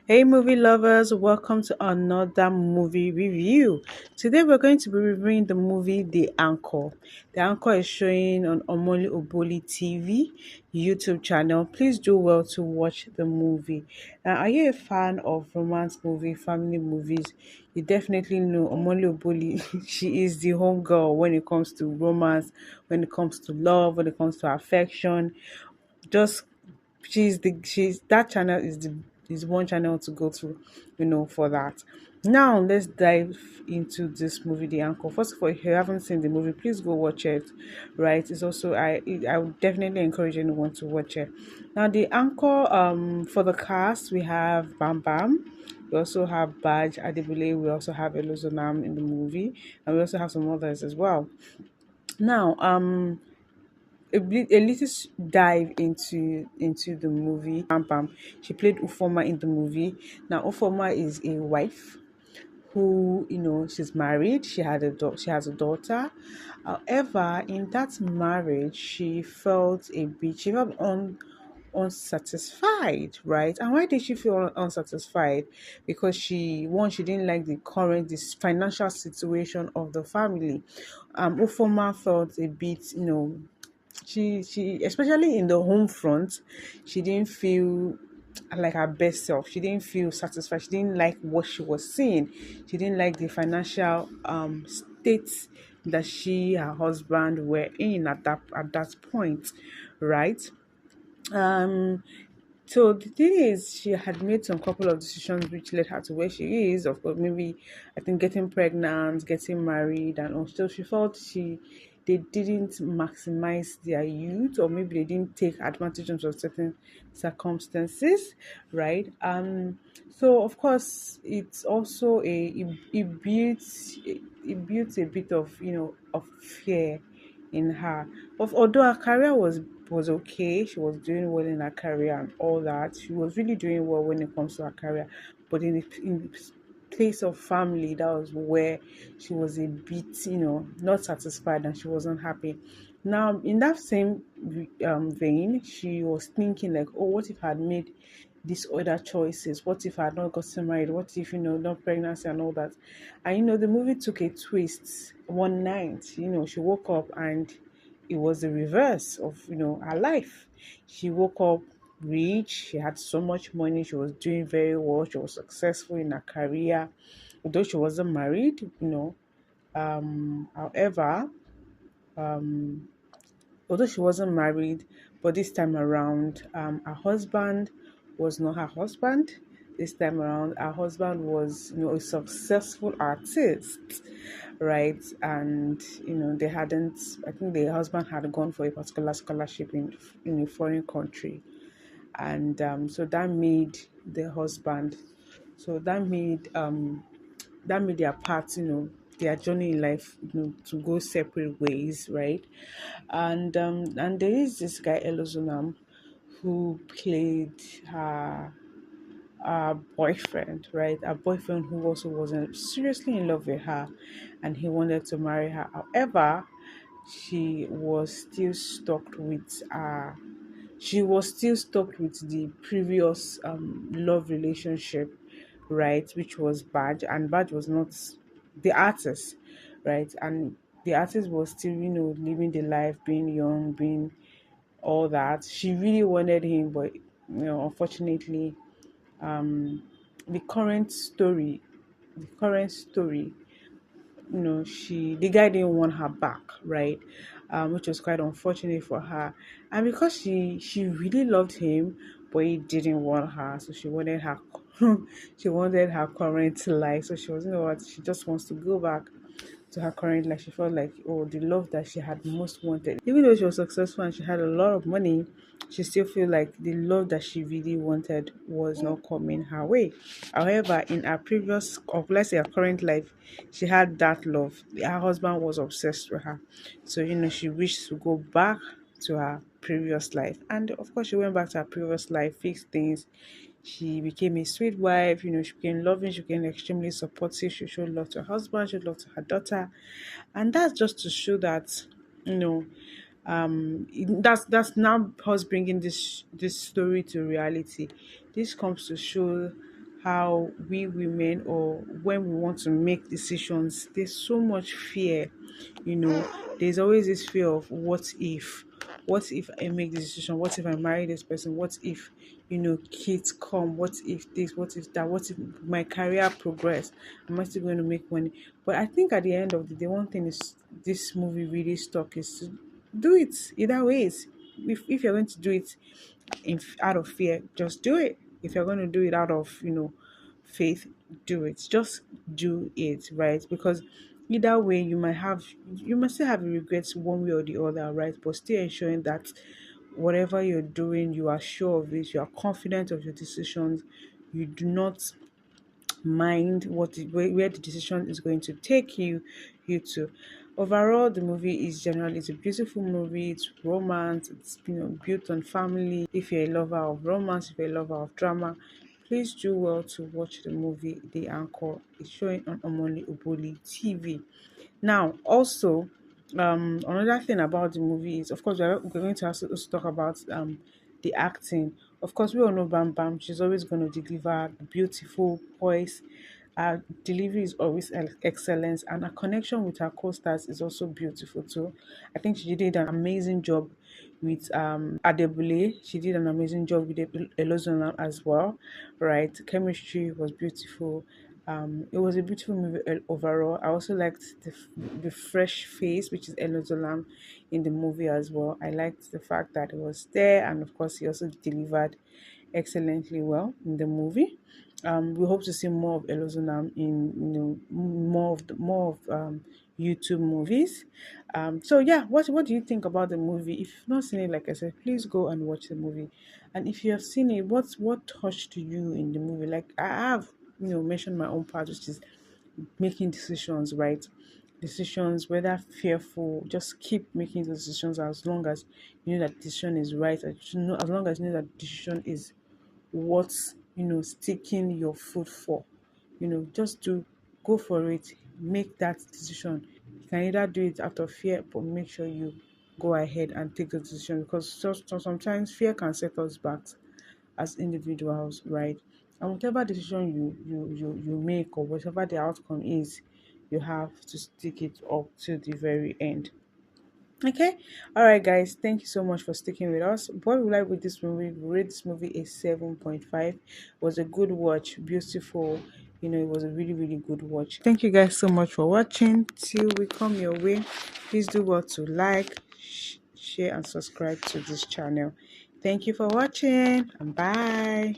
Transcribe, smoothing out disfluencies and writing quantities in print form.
Hey, movie lovers, welcome to another movie review. Today, we're going to be reviewing the movie The Anchor. The Anchor is showing on Omoni Oboli TV YouTube channel. Please do well to watch the movie. Now, are you a fan of romance movie, family movies? You definitely know Omoli Oboli. She is the home girl when it comes to romance, when it comes to love, when it comes to affection. Just she's that channel is one channel to go to, for that. Now let's dive into this movie, The Anchor. First of all, if you haven't seen the movie, please go watch it. Right? It's also I would definitely encourage anyone to watch it. Now, The Anchor, for the cast, we have Bam Bam. We also have Baj Adibule. We also have Elozonam in the movie, and we also have some others as well. Now, a little dive into the movie. Pam Pam, she played Ufoma in the movie. Now, Ufoma is a wife who, she's married. She has a daughter. However, in that marriage, she felt unsatisfied, right? And why did she feel unsatisfied? Because she didn't like this financial situation of the family. Ufoma felt a bit, she especially in the home front, she didn't feel like her best self. She didn't feel satisfied. She didn't like what she was seeing. She didn't like the financial state that her husband were in at that point, right? um so the thing is, she had made some couple of decisions which led her to where she is. Of course, maybe I think getting pregnant, getting married, and also she felt they didn't maximize their youth, or maybe they didn't take advantage of certain circumstances, right? So of course, it's also it builds a bit of of fear in her. But although her career was okay, she was doing well in her career and all that. She was really doing well when it comes to her career. But in the place of family, that was where she was a bit, not satisfied, and she wasn't happy. Now, in that same vein, she was thinking like, oh, what if I had made these other choices? What if I had not gotten married? What if, not pregnancy and all that? And the movie took a twist one night. She woke up and it was the reverse of, her life. She woke up rich, she had so much money, she was doing very well, she was successful in her career, although she wasn't married. However, although she wasn't married, but this time around, her husband was not her husband. This time around, her husband was, a successful artist, right? And they hadn't. I think the husband had gone for a particular scholarship in a foreign country, and so that made the husband. So that made their path, their journey in life, to go separate ways, right? And there is this guy Elozonam who played her boyfriend, right? A boyfriend who also wasn't seriously in love with her, and he wanted to marry her. However, she was still stuck with she was still stuck with the previous love relationship, right? Which was Badge, and Badge was not the artist, right? And the artist was still, living the life, being young, being all that. She really wanted him, but unfortunately, the current story, the current story she the guy didn't want her back, right? Which was quite unfortunate for her. And because she really loved him, but he didn't want her, so she wanted her she wanted her current life. So she was, what, she just wants to go back to her current life. She felt like, oh, the love that she had most wanted, even though she was successful and she had a lot of money, she still feel like the love that she really wanted was not coming her way. However, in her previous, or let's say her current life, she had that love. Her husband was obsessed with her, so she wished to go back to her previous life. And of course, she went back to her previous life, fixed things. She became a sweet wife, she became loving, she became extremely supportive, she showed love to her husband, she showed love to her daughter. And that's just to show that, you know, that's now us bringing this story to reality. This comes to show how we women, or when we want to make decisions, there's so much fear. There's always this fear of what if I make this decision, what if I marry this person, what if kids come, what if this, what if that, what if my career progress, am I still going to make money? But I think at the end of the day, one thing is this movie really stuck is to do it either ways. If you're going to do it out of fear, just do it. If you're going to do it out of faith, do it. Just do it, right? Because either way, you must still have regrets one way or the other, right? But still ensuring that whatever you're doing, you are sure of it, you are confident of your decisions, you do not mind where the decision is going to take you to. Overall, the movie is generally, it's a beautiful movie. It's romance. It's built on family. If you're a lover of romance, if you're a lover of drama, please do well to watch the movie The Anchor. It's showing on Omoni Oboli TV. Now, also, another thing about the movie is, of course, we're going to also talk about the acting. Of course, we all know Bam Bam. She's always going to deliver beautiful voice. Her delivery is always excellence, and her connection with her co-stars is also beautiful too. I think she did an amazing job with Adebule. She did an amazing job with Elozona as well, right? Chemistry was beautiful. It was a beautiful movie overall. I also liked the fresh face, which is Elozolam, in the movie as well. I liked the fact that it was there, and of course, he also delivered excellently well in the movie. We hope to see more of Elozonam in more of YouTube movies. So yeah, what do you think about the movie? If you've not seen it, like I said, please go and watch the movie. And if you have seen it, what touched you in the movie? Like I have, mentioned my own part, which is making decisions, right? Decisions, whether fearful, just keep making those decisions as long as you know that decision is right. As long as you know that decision is what's sticking your foot for. Just go for it. Make that decision. You can either do it out of fear, but make sure you go ahead and take the decision, because sometimes fear can set us back as individuals, right? And whatever decision you make, or whatever the outcome is, you have to stick it up to the very end. Okay, all right, guys. Thank you so much for sticking with us. What we like with this movie, we rate this movie a 7.5. It was a good watch, beautiful. It was a really, really good watch. Thank you guys so much for watching. Till we come your way, please do well to like, share, and subscribe to this channel. Thank you for watching, and bye.